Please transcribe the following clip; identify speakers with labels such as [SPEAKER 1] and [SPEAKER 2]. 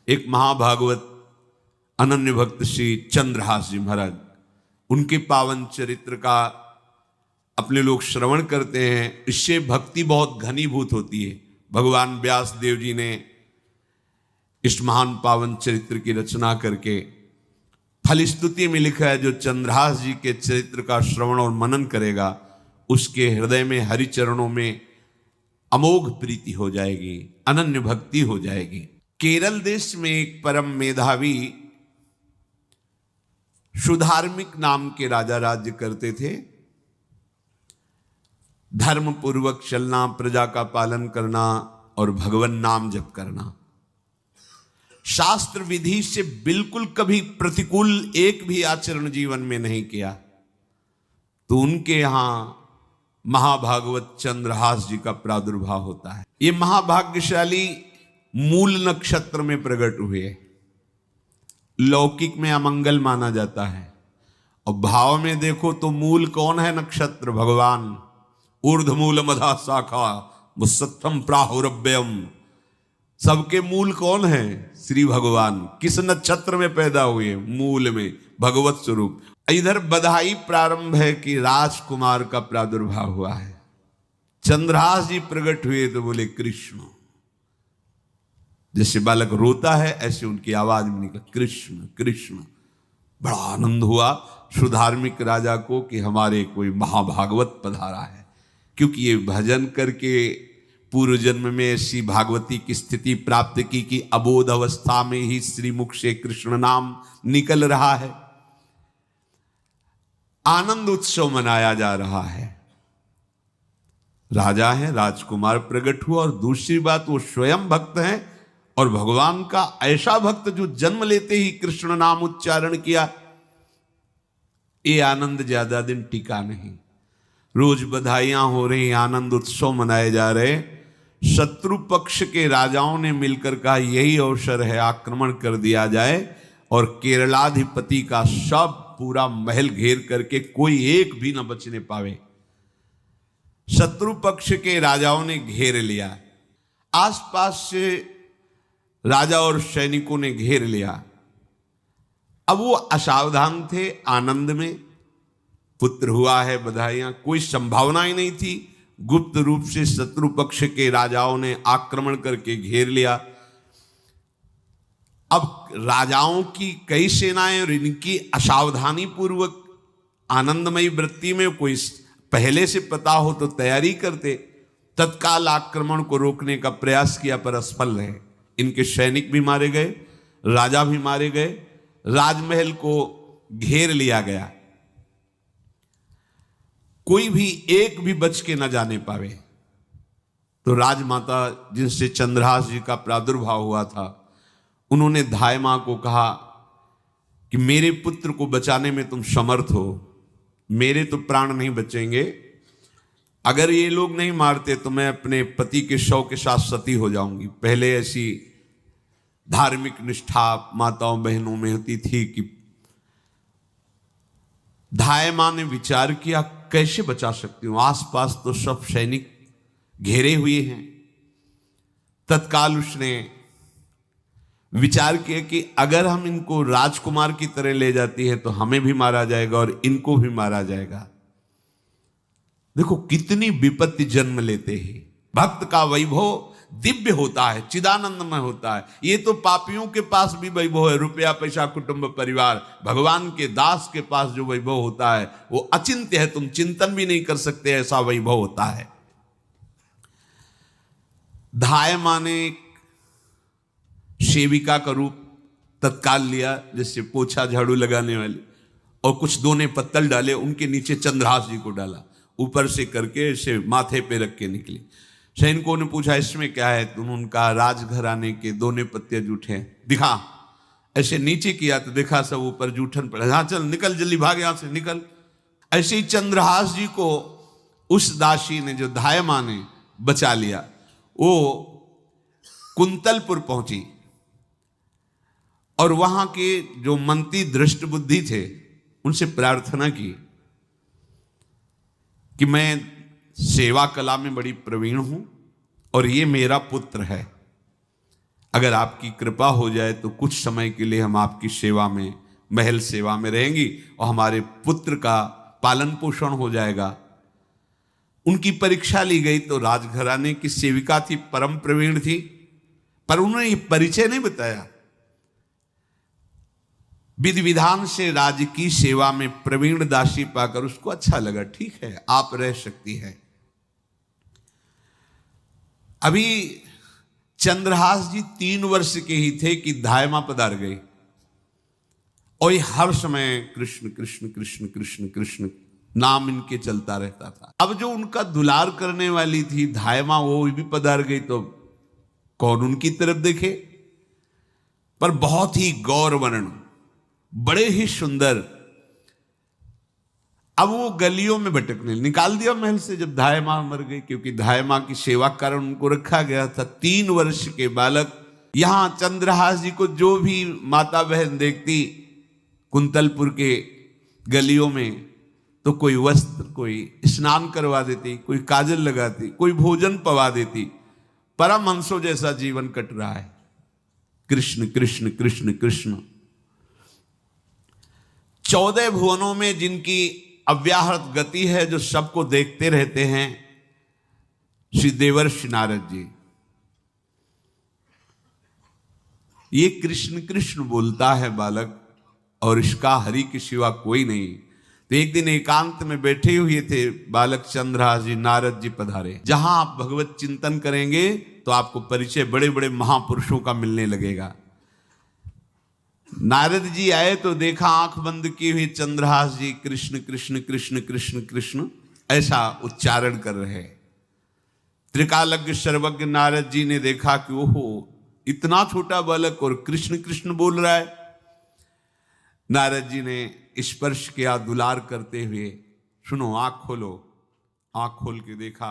[SPEAKER 1] एक महाभागवत अनन्य भक्त श्री चंद्रहास जी महाराज, उनके पावन चरित्र का अपने लोग श्रवण करते हैं। इससे भक्ति बहुत घनीभूत होती है। भगवान व्यास देव जी ने इस महान पावन चरित्र की रचना करके फलस्तुति में लिखा है, जो चंद्रहास जी के चरित्र का श्रवण और मनन करेगा उसके हृदय में हरि चरणों में अमोघ प्रीति हो जाएगी, अनन्य भक्ति हो जाएगी। केरल देश में एक परम मेधावी सुधार्मिक नाम के राजा राज्य करते थे। धर्म पूर्वक चलना, प्रजा का पालन करना और भगवान नाम जप करना, शास्त्र विधि से बिल्कुल कभी प्रतिकूल एक भी आचरण जीवन में नहीं किया। तो उनके यहां महाभागवत चंद्रहास जी का प्रादुर्भाव होता है। ये महाभाग्यशाली मूल नक्षत्र में प्रकट हुए। लौकिक में अमंगल माना जाता है और भाव में देखो तो मूल कौन है? नक्षत्र भगवान। ऊर्ध्वमूल मधा शाखा मुसत्थम प्राहुरव्ययम। सबके मूल कौन है? श्री भगवान। किस नक्षत्र में पैदा हुए? मूल में, भगवत स्वरूप। इधर बधाई प्रारंभ है कि राजकुमार का प्रादुर्भाव हुआ है। चंद्रहास जी प्रकट हुए तो बोले कृष्ण। जैसे बालक रोता है ऐसे उनकी आवाज में निकला कृष्ण कृष्ण। बड़ा आनंद हुआ सुधार्मिक राजा को कि हमारे कोई महाभागवत पधारा है, क्योंकि ये भजन करके पूर्व जन्म में ऐसी भागवती की स्थिति प्राप्त की कि अबोध अवस्था में ही श्रीमुख से कृष्ण नाम निकल रहा है। आनंद उत्सव मनाया जा रहा है। राजा है, राजकुमार प्रकट हुआ। और दूसरी बात, वो स्वयं भक्त हैं और भगवान का ऐसा भक्त जो जन्म लेते ही कृष्ण नाम उच्चारण किया। ये आनंद ज्यादा दिन टिका नहीं। रोज बधाइयां हो रही, आनंद उत्सव मनाए जा रहे। शत्रु पक्ष के राजाओं ने मिलकर कहा यही अवसर है, आक्रमण कर दिया जाए और केरलाधिपति का सब पूरा महल घेर करके कोई एक भी न बचने पावे। शत्रु पक्ष के राजाओं ने घेर लिया। आसपास से राजा और सैनिकों ने घेर लिया। अब वो असावधान थे, आनंद में पुत्र हुआ है, बधाइयां, कोई संभावना ही नहीं थी। गुप्त रूप से शत्रु पक्ष के राजाओं ने आक्रमण करके घेर लिया। अब राजाओं की कई सेनाएं और इनकी असावधानी पूर्वक आनंदमयी वृत्ति में कोई पहले से पता हो तो तैयारी करते, तत्काल आक्रमण को रोकने का प्रयास किया पर असफल रहे। इनके सैनिक भी मारे गए, राजा भी मारे गए, राजमहल को घेर लिया गया। कोई भी एक भी बच के न जाने पावे। तो राजमाता जिनसे चंद्रहास जी का प्रादुर्भाव हुआ था, उन्होंने धाय मां को कहा कि मेरे पुत्र को बचाने में तुम समर्थ हो, मेरे तो प्राण नहीं बचेंगे। अगर ये लोग नहीं मारते तो मैं अपने पति के शव के साथ सती हो जाऊंगी। पहले ऐसी धार्मिक निष्ठा माताओं बहनों में होती थी कि धाय मां ने विचार किया कैसे बचा सकती हूं, आसपास तो सब सैनिक घेरे हुए हैं। तत्काल उसने विचार किया कि अगर हम इनको राजकुमार की तरह ले जाती है तो हमें भी मारा जाएगा और इनको भी मारा जाएगा। देखो कितनी विपत्ति जन्म लेते हैं। भक्त का वैभव दिव्य होता है, चिदानंदमय होता है। ये तो पापियों के पास भी वैभव है, रुपया पैसा कुटुंब परिवार। भगवान के दास के पास जो वैभव होता है वो अचिंत्य है, तुम चिंतन भी नहीं कर सकते, ऐसा वैभव होता है। धाय मां ने सेविका का रूप तत्काल लिया, जैसे पोछा झाड़ू लगाने वाले, और कुछ दोने पत्तल डाले, उनके नीचे चंद्रहास जी को डाला, ऊपर से करके इसे माथे पे रख के निकली। सैनिकों ने पूछा इसमें क्या है? तो उनका राजघराने के दोने पत्ते जूठे दिखा। ऐसे नीचे किया तो देखा सब ऊपर जूठन पड़ा। हाँ चल निकल, जल्दी भाग यहां से निकल। ऐसे ही चंद्रहास जी को उस दासी ने, जो धाय मां ने बचा लिया, वो कुंतलपुर पहुंची और वहां के जो मंत्री दृष्ट बुद्धि थे उनसे प्रार्थना की कि मैं सेवा कला में बड़ी प्रवीण हूं और ये मेरा पुत्र है, अगर आपकी कृपा हो जाए तो कुछ समय के लिए हम आपकी सेवा में, महल सेवा में रहेंगी और हमारे पुत्र का पालन पोषण हो जाएगा। उनकी परीक्षा ली गई तो राजघराने की सेविका थी, परम प्रवीण थी, पर उन्होंने ये परिचय नहीं बताया। विधि विधान से राज्य की सेवा में प्रवीण दासी पाकर उसको अच्छा लगा, ठीक है आप रह सकती है। अभी चंद्रहास जी 3 वर्ष के ही थे कि धायमा पधार गई और ये हर समय कृष्ण कृष्ण कृष्ण कृष्ण कृष्ण नाम इनके चलता रहता था। अब जो उनका दुलार करने वाली थी धायमा, वो भी पधार गई तो कौन उनकी तरफ देखे। पर बहुत ही गौर वर्ण, बड़े ही सुंदर। अब वो गलियों में भटकने, निकाल दिया महल से जब धायमा मर गई, क्योंकि धायमा की सेवा कारण उनको रखा गया था। 3 वर्ष के बालक। यहां चंद्रहास जी को जो भी माता बहन देखती कुंतलपुर के गलियों में, तो कोई वस्त्र, कोई स्नान करवा देती, कोई काजल लगाती, कोई भोजन पवा देती। परमहंसों जैसा जीवन कट रहा है। कृष्ण कृष्ण कृष्ण कृष्ण। 14 भुवनों में जिनकी अव्याहत गति है, जो सबको देखते रहते हैं, श्री देवर्षि नारद जी। ये कृष्ण कृष्ण बोलता है बालक और इसका हरि के सिवा कोई नहीं। तो एक दिन एकांत में बैठे हुए थे बालक चंद्रहास जी, नारद जी पधारे। जहां आप भगवत चिंतन करेंगे तो आपको परिचय बड़े बड़े महापुरुषों का मिलने लगेगा। नारद जी आए तो देखा आंख बंद किए हुए चंद्रहास जी कृष्ण कृष्ण कृष्ण कृष्ण कृष्ण ऐसा उच्चारण कर रहे। त्रिकालज्ञ सर्वज्ञ नारद जी ने देखा कि ओहो, इतना छोटा बालक और कृष्ण कृष्ण बोल रहा है। नारद जी ने स्पर्श किया दुलार करते हुए। सुनो, आंख खोलो। आंख खोल के देखा